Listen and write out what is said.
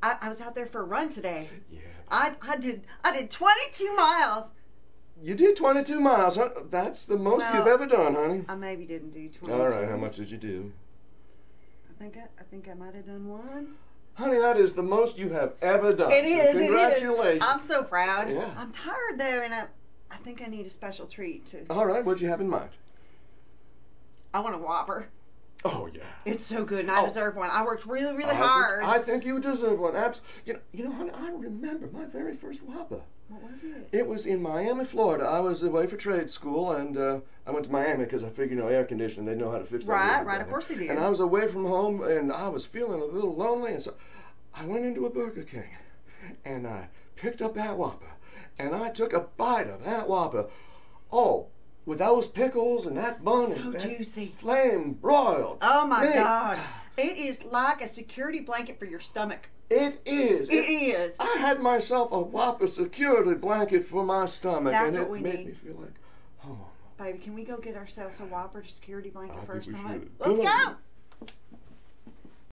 I was out there for a run today. Yeah. I did 22 miles. You did 22 miles, huh? That's the most Well, you've ever done, honey. I maybe didn't do 22. All right, how much did you do? I think I might have done one. Honey, that is the most you have ever done. It is. Congratulations. I'm so proud. Yeah. I'm tired though, and I think I need a special treat too. All right, what'd you have in mind? I want a Whopper. Oh, yeah. It's so good, and I deserve one. I worked really, really hard. I think you deserve one. You know, honey, I remember my very first Whopper. What was it? It was in Miami, Florida. I was away for trade school, and I went to Miami because I figured, air conditioning, they'd know how to fix that. Right, of course they did. And I was away from home, and I was feeling a little lonely, and so I went into a Burger King, and I picked up that Whopper, and I took a bite of that Whopper. Oh, with those pickles and that bun so and juicy. Flame broiled. Oh my meat. God. It is like a security blanket for your stomach. It is. It is. I had myself a Whopper security blanket for my stomach. That's and what we it made need. me feel like home. Baby, can we go get ourselves a Whopper security blanket I for our think we stomach? should. Let's Come on. go.